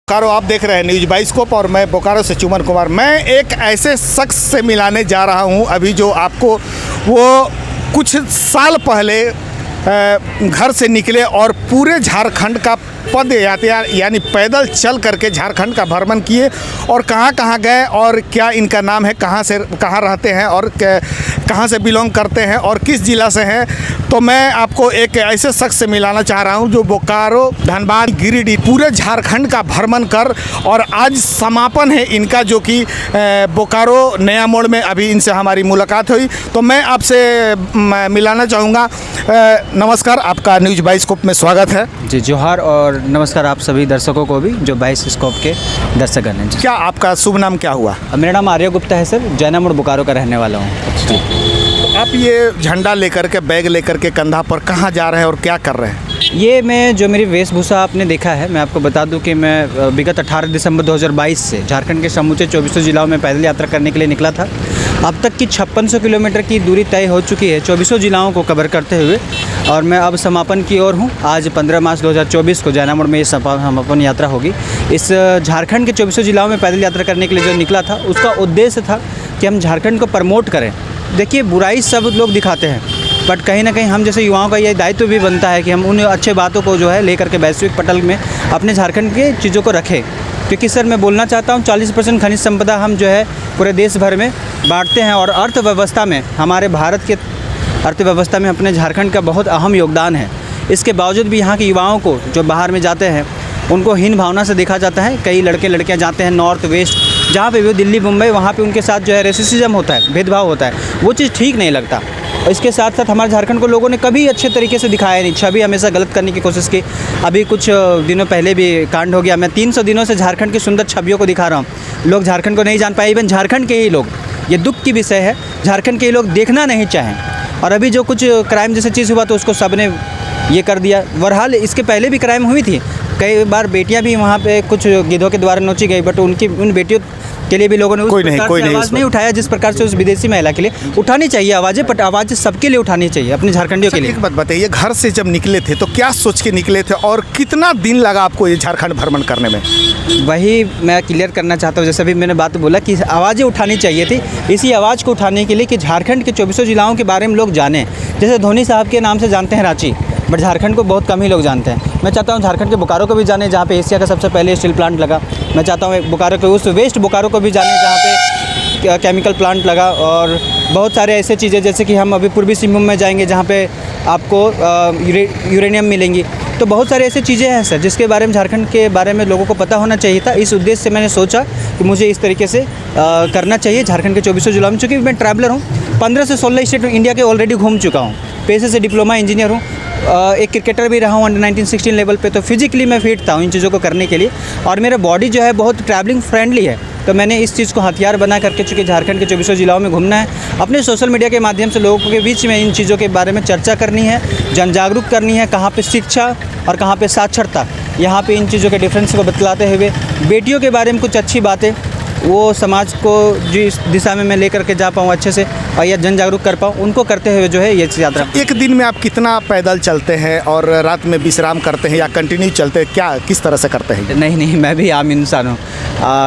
बोकारो आप देख रहे हैं न्यूज़ बाइस्कोप और मैं बोकारो से चुमन कुमार। मैं एक ऐसे शख्स से मिलाने जा रहा हूं अभी जो आपको वो कुछ साल पहले घर से निकले और पूरे झारखंड का पद यात्रा यानी पैदल चल करके झारखंड का भ्रमण किए और कहाँ गए और क्या इनका नाम है, कहाँ रहते हैं और कहाँ से बिलोंग करते हैं और किस ज़िला से हैं। तो मैं आपको एक ऐसे शख्स से मिलाना चाह रहा हूं जो बोकारो, धनबाद, गिरिडीह पूरे झारखंड का भ्रमण कर और आज समापन है इनका, जो कि बोकारो नया मोड़ में अभी इनसे हमारी मुलाकात हुई। तो मैं आपसे मिलाना चाहूँगा। नमस्कार, आपका न्यूज़ बाइस्कोप में स्वागत है। जी जोहार और नमस्कार आप सभी दर्शकों को भी जो बाइस्कोप के दर्शकगण हैं। क्या आपका शुभ नाम क्या हुआ? मेरा नाम आर्य गुप्ता है सर, जैना मोड़ बोकारो का रहने वाला हूँ। जी, तो आप ये झंडा लेकर के, बैग लेकर के कंधा पर कहाँ जा रहे हैं और क्या कर रहे हैं? ये मैं जो मेरी वेशभूषा आपने देखा है, मैं आपको बता दूं कि मैं विगत 18 दिसंबर 2022 से झारखंड के समूचे 2400 जिलाओं में पैदल यात्रा करने के लिए निकला था। अब तक की 5600 किलोमीटर की दूरी तय हो चुकी है 2400 जिलाओं को कवर करते हुए, और मैं अब समापन की ओर हूँ। आज 15 मार्च 2024 को जैना मोड़ में ये समापन यात्रा होगी। इस झारखंड के 2400 जिलाओं में पैदल यात्रा करने के लिए जो निकला था, उसका उद्देश्य था कि हम झारखंड को प्रमोट करें। देखिए, बुराई सब लोग दिखाते हैं, बट कहीं ना कहीं हम जैसे युवाओं का ये दायित्व भी बनता है कि हम उन अच्छे बातों को जो है लेकर के वैश्विक पटल में अपने झारखंड के चीज़ों को रखें। क्योंकि सर मैं बोलना चाहता हूँ 40% खनिज संपदा हम जो है पूरे देश भर में बांटते हैं, और अर्थव्यवस्था में हमारे भारत के अर्थव्यवस्था में अपने झारखंड का बहुत अहम योगदान है। इसके बावजूद भी यहाँ के युवाओं को जो बाहर में जाते हैं उनको हीन भावना से देखा जाता है। कई लड़के लड़कियाँ जाते हैं नॉर्थ वेस्ट, जहाँ पे भी दिल्ली मुंबई, वहाँ पे उनके साथ जो है रेसिज्म होता है, भेदभाव होता है। वो चीज़ ठीक नहीं लगता। इसके साथ साथ हमारे झारखंड को लोगों ने कभी अच्छे तरीके से दिखाया नहीं, छवि हमेशा गलत करने की कोशिश की। अभी कुछ दिनों पहले भी कांड हो गया। मैं 300 दिनों से झारखंड की सुंदर छवियों को दिखा रहा हूँ। लोग झारखंड को नहीं जान पाए, इवन झारखंड के ही लोग, ये दुख की विषय है, झारखंड के ही लोग देखना नहीं चाहें। और अभी जो कुछ क्राइम जैसे चीज़ हुआ तो उसको सब ने ये कर दिया। बहरहाल इसके पहले भी क्राइम हुई थी, कई बार बेटियां भी वहाँ पे कुछ गिद्धों के द्वारा नोची गई, बट उन बेटियों के लिए भी लोगों ने कोई आवाज़ नहीं उठाया जिस प्रकार से उस विदेशी महिला के लिए उठानी चाहिए आवाज़ें, बट आवाज़ सबके लिए उठानी चाहिए, अपने झारखंडियों के लिए। एक बात बताइए, घर से जब निकले थे तो क्या सोच के निकले थे और कितना दिन लगा आपको ये झारखंड भ्रमण करने में? वही मैं क्लियर करना चाहता हूँ, जैसे अभी मैंने बात बोला कि आवाज़ें उठानी चाहिए थी। इसी आवाज़ को उठाने के लिए कि झारखंड के 2400 जिलाओं के बारे में लोग जानें। जैसे धोनी साहब के नाम से जानते हैं रांची, बट झारखंड को बहुत कम ही लोग जानते हैं। मैं चाहता हूँ झारखंड के बोकारो को भी जाने, जहाँ पे एशिया का सबसे पहले स्टील प्लांट लगा। मैं चाहता हूँ बोकारो के उस वेस्ट बोकारो को भी जाने जहाँ पे केमिकल प्लांट लगा, और बहुत सारे ऐसे चीज़ें जैसे कि हम अभी पूर्वी सिंहभूम में जाएंगे जहाँ पे आपको यूरेनियम मिलेंगी। तो बहुत सारी ऐसी चीज़ें हैं सर जिसके बारे में झारखंड के बारे में लोगों को पता होना चाहिए था। इस उद्देश्य से मैंने सोचा कि मुझे इस तरीके से करना चाहिए झारखंड के 2400 जिलों में। चूँकि मैं ट्रैवलर हूँ, 15 से 16 स्टेट इंडिया के ऑलरेडी घूम चुका हूँ। पेशे से डिप्लोमा इंजीनियर हूँ, एक क्रिकेटर भी रहा हूँ अंडर 19-16 लेवल पे। तो फिजिकली मैं फिट था इन चीज़ों को करने के लिए, और मेरा बॉडी जो है बहुत ट्रैवलिंग फ्रेंडली है। तो मैंने इस चीज़ को हथियार बना करके, चूँकि झारखंड के 2400 जिलाओं में घूमना है, अपने सोशल मीडिया के माध्यम से लोगों के बीच में इन चीज़ों के बारे में चर्चा करनी है, जन जागरूक करनी है। कहाँ पे शिक्षा और कहाँ पे साक्षरता, यहाँ पे इन चीज़ों के डिफरेंस को बतलाते हुए बेटियों के बारे में कुछ अच्छी बातें वो समाज को जिस दिशा में मैं लेकर के जा पाऊँ अच्छे से, और यह जन जागरूक कर पाऊँ, उनको करते हुए जो है ये यात्रा। एक दिन में आप कितना पैदल चलते हैं और रात में विश्राम करते हैं या कंटिन्यू चलते हैं, क्या किस तरह से करते हैं? नहीं, मैं भी आम इंसान हूँ।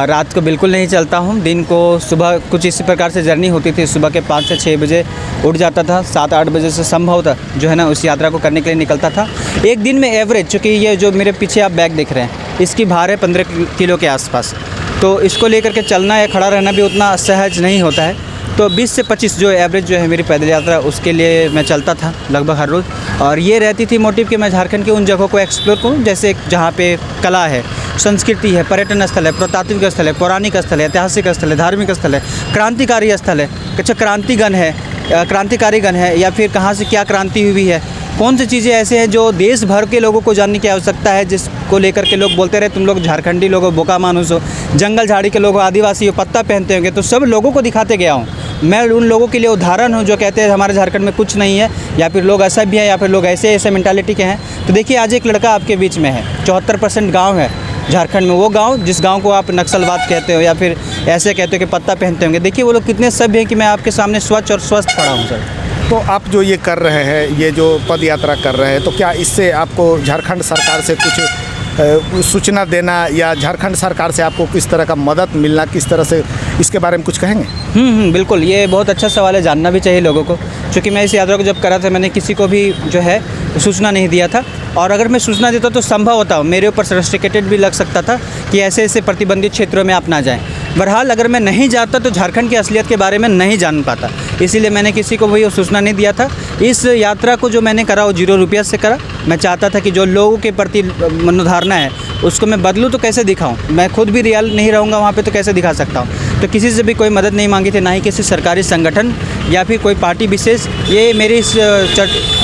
रात को बिल्कुल नहीं चलता हूँ। दिन को सुबह कुछ इसी प्रकार से जर्नी होती थी। सुबह के 5 से 6 बजे उठ जाता था, 7-8 बजे से संभव था जो है ना उस यात्रा को करने के लिए निकलता था। एक दिन में एवरेज, चूँकि ये जो मेरे पीछे आप बैग देख रहे हैं, इसकी भार है 15 किलो के आसपास। तो इसको लेकर के चलना या खड़ा रहना भी उतना सहज नहीं होता है। तो 20 से 25 जो एवरेज जो है मेरी पैदल यात्रा, उसके लिए मैं चलता था लगभग हर रोज़। और ये रहती थी मोटिव कि मैं झारखंड के उन जगहों को एक्सप्लोर करूँ, जैसे जहाँ पे कला है, संस्कृति है, पर्यटन स्थल है, पुरातात्विक स्थल है, पौराणिक स्थल है, ऐतिहासिक स्थल है, धार्मिक स्थल है, क्रांतिकारी स्थल है, अच्छा क्रांतिकारीगण है, या फिर कहाँ से क्या क्रांति हुई है, कौन सी चीज़ें ऐसे हैं जो देश भर के लोगों को जानने की आवश्यकता है, जिसको लेकर के लोग बोलते रहे तुम लोग झारखंडी लोग हो, बोका मानुस हो, जंगल झाड़ी के लोग हो, आदिवासी हो, पत्ता पहनते होंगे। तो सब लोगों को दिखाते गया हूँ। मैं उन लोगों के लिए उदाहरण हूँ जो कहते हैं हमारे झारखंड में कुछ नहीं है, या फिर लोग असभ्य हैं, या फिर लोग ऐसे मेंटालिटी के हैं। तो देखिए, आज एक लड़का आपके बीच में है, 74% गाँव है झारखंड में। वो गांव जिस गांव को आप नक्सलवाद कहते हो या फिर ऐसे कहते हो कि पत्ता पहनते होंगे, देखिए वो लोग कितने सभ्य हैं कि मैं आपके सामने स्वच्छ और स्वस्थ खड़ा हूँ सर। तो आप जो ये कर रहे हैं, ये जो पद यात्रा कर रहे हैं, तो क्या इससे आपको झारखंड सरकार से कुछ सूचना देना या झारखंड सरकार से आपको किस तरह का मदद मिलना, किस तरह से, इसके बारे में कुछ कहेंगे? बिल्कुल, ये बहुत अच्छा सवाल है, जानना भी चाहिए लोगों को। क्योंकि मैं इस यात्रा को जब करा था, मैंने किसी को भी जो है सूचना नहीं दिया था, और अगर मैं सूचना देता तो संभव होता मेरे ऊपर सर्टिफिकेट भी लग सकता था कि ऐसे ऐसे प्रतिबंधित क्षेत्रों में आप ना जाएं। बहरहाल अगर मैं नहीं जाता तो झारखंड की असलियत के बारे में नहीं जान पाता, इसीलिए मैंने किसी को भी सूचना नहीं दिया था। इस यात्रा को जो मैंने करा वो 0 रुपया से करा। मैं चाहता था कि जो लोगों के प्रति मनोधारणा है उसको मैं बदलूँ, तो कैसे दिखाऊँ? मैं खुद भी रियल नहीं रहूँगा वहाँ पे, तो कैसे दिखा सकता हूँ? तो किसी से भी कोई मदद नहीं मांगी थी, ना ही किसी सरकारी संगठन या फिर कोई पार्टी विशेष। ये मेरी इस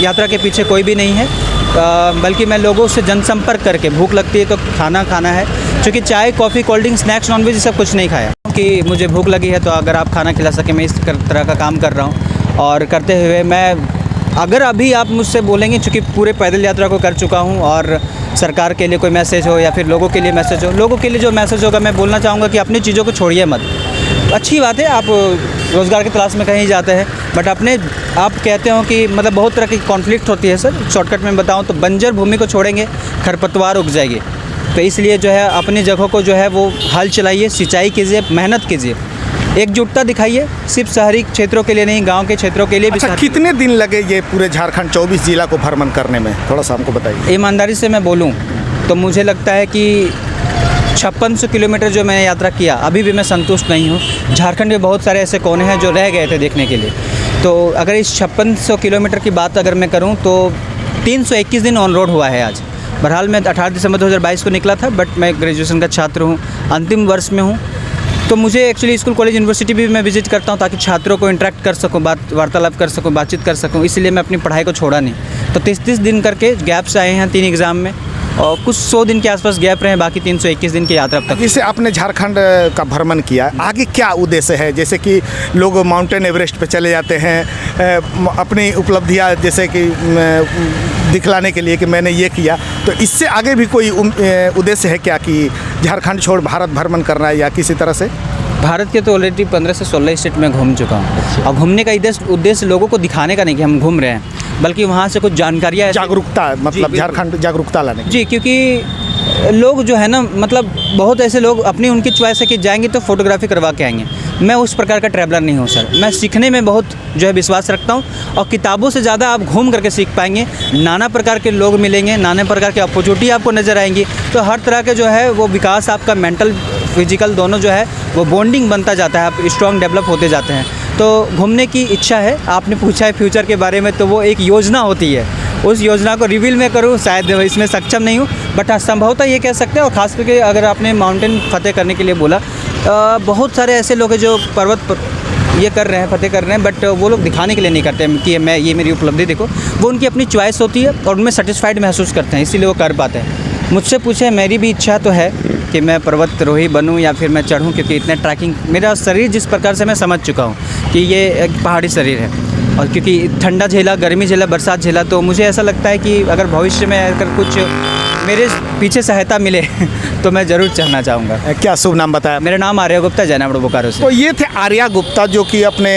यात्रा के पीछे कोई भी नहीं है, बल्कि मैं लोगों से जनसंपर्क करके, भूख लगती है तो खाना खाना है, क्योंकि चाय, coffee, cold drinks, snacks, non veg, ये सब कुछ नहीं खाया कि मुझे भूख लगी है तो अगर आप खाना खिला सके, मैं इस तरह का काम कर रहा हूँ। और करते हुए मैं, अगर अभी आप मुझसे बोलेंगे, चूँकि पूरे पैदल यात्रा को कर चुका हूँ, और सरकार के लिए कोई मैसेज हो या फिर लोगों के लिए मैसेज हो, लोगों के लिए जो मैसेज होगा, मैं बोलना चाहूँगा कि अपनी चीज़ों को छोड़िए मत। अच्छी बात है, आप रोज़गार की तलाश में कहीं जाते हैं, बट आप कहते हो कि मतलब बहुत तरह की कॉन्फ्लिक्ट होती है सर। शॉर्टकट में बताऊँ तो बंजर भूमि को छोड़ेंगे, खरपतवार उग जाएगी। तो इसलिए जो है अपनी जगहों को जो है वो हल चलाइए, सिंचाई कीजिए, मेहनत कीजिए, एकजुटता दिखाइए, सिर्फ शहरी क्षेत्रों के लिए नहीं, गांव के क्षेत्रों के लिए भी। अच्छा, कितने दिन लगे ये पूरे झारखंड 24 जिला को भ्रमण करने में, थोड़ा सा हमको बताइए। ईमानदारी से मैं बोलूं तो मुझे लगता है कि 5600 किलोमीटर जो मैंने यात्रा किया, अभी भी मैं संतुष्ट नहीं हूँ। झारखंड में बहुत सारे ऐसे कोने हैं जो रह गए थे देखने के लिए। तो अगर इस 5600 किलोमीटर की बात अगर मैं करूँ तो 321 दिन ऑन रोड हुआ है आज। बहरहाल मैं 18 दिसंबर 2022 को निकला था, बट मैं ग्रेजुएशन का छात्र हूँ, अंतिम वर्ष में हूँ। तो मुझे एक्चुअली स्कूल, कॉलेज, यूनिवर्सिटी भी मैं विजिट करता हूँ ताकि छात्रों को इंटरेक्ट कर सकूँ, वार्तालाप कर सकूँ, बातचीत कर सकूँ। इसलिए मैं अपनी पढ़ाई को छोड़ा नहीं। तो 30 दिन करके गैप्स आए हैं 3 एग्ज़ाम में, और कुछ 100 दिन के आसपास गैप रहे, बाकी 321 दिन की यात्रा तक। जैसे आपने झारखंड का भ्रमण किया, आगे क्या उद्देश्य है? जैसे कि लोग माउंटेन एवरेस्ट पे चले जाते हैं, अपनी उपलब्धियां जैसे कि दिखलाने के लिए कि मैंने ये किया, तो इससे आगे भी कोई उद्देश्य है क्या कि झारखंड छोड़ भारत भ्रमण करना है या किसी तरह से? भारत के तो ऑलरेडी 15 से 16 स्टेट में घूम चुका हूँ। और घूमने का उद्देश्य लोगों को दिखाने का नहीं कि हम घूम रहे हैं, बल्कि वहाँ से कुछ जानकारियाँ, जागरूकता, मतलब झारखंड जागरूकता लाने जी। क्योंकि लोग जो है ना, मतलब बहुत ऐसे लोग अपनी उनकी चॉइस है कि जाएंगे तो फोटोग्राफी करवा के आएंगे। मैं उस प्रकार का ट्रैवलर नहीं हूँ सर। मैं सीखने में बहुत जो है विश्वास रखता हूँ, और किताबों से ज़्यादा आप घूम करके सीख पाएंगे। नाना प्रकार के लोग मिलेंगे, नाना प्रकार की अपॉर्चुनिटी आपको नज़र आएंगी। तो हर तरह के जो है वो विकास आपका मेंटल, फिजिकल दोनों जो है वो बॉन्डिंग बनता जाता है, आप स्ट्रॉन्ग डेवलप होते जाते हैं। तो घूमने की इच्छा है। आपने पूछा है फ्यूचर के बारे में, तो वो एक योजना होती है। उस योजना को रिवील मैं करूँ शायद इसमें सक्षम नहीं हूँ, बट हाँ संभवतः ये कह सकते हैं। और ख़ास करके अगर आपने माउंटेन फतेह करने के लिए बोला, बहुत सारे ऐसे लोग हैं जो पर्वत पर ये कर रहे हैं, फतेह कर रहे हैं, बट वो लोग दिखाने के लिए नहीं करते कि मैं ये मेरी उपलब्धि देखो। वो उनकी अपनी चॉइस होती है और उनमें सेटिस्फाइड महसूस करते हैं, इसीलिए वो कर पाते हैं। मुझसे पूछे, मेरी भी इच्छा तो है कि मैं पर्वतारोही बनूं या फिर मैं चढ़ूं, क्योंकि इतना ट्रैकिंग, मेरा शरीर जिस प्रकार से मैं समझ चुका हूं कि ये एक पहाड़ी शरीर है। और क्योंकि ठंडा झेला, गर्मी झेला, बरसात झेला, तो मुझे ऐसा लगता है कि अगर भविष्य में अगर कुछ मेरे पीछे सहायता मिले तो मैं ज़रूर चढ़ना चाहूँगा। क्या शुभ नाम बताया? मेरा नाम आर्या गुप्ता, जैना मोड़ बोकारो से। तो ये थे आर्या गुप्ता, जो कि अपने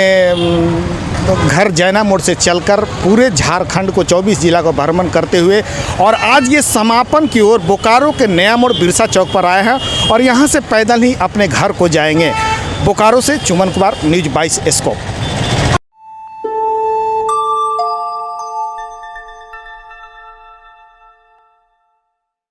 घर जैना मोड़ से चलकर पूरे झारखंड को 24 जिला को भ्रमण करते हुए, और आज ये समापन की ओर बोकारो के नया मोड़ बिरसा चौक पर आए हैं, और यहाँ से पैदल ही अपने घर को जाएंगे। बोकारो से चुमन कुमार, न्यूज़ 22 स्कोप।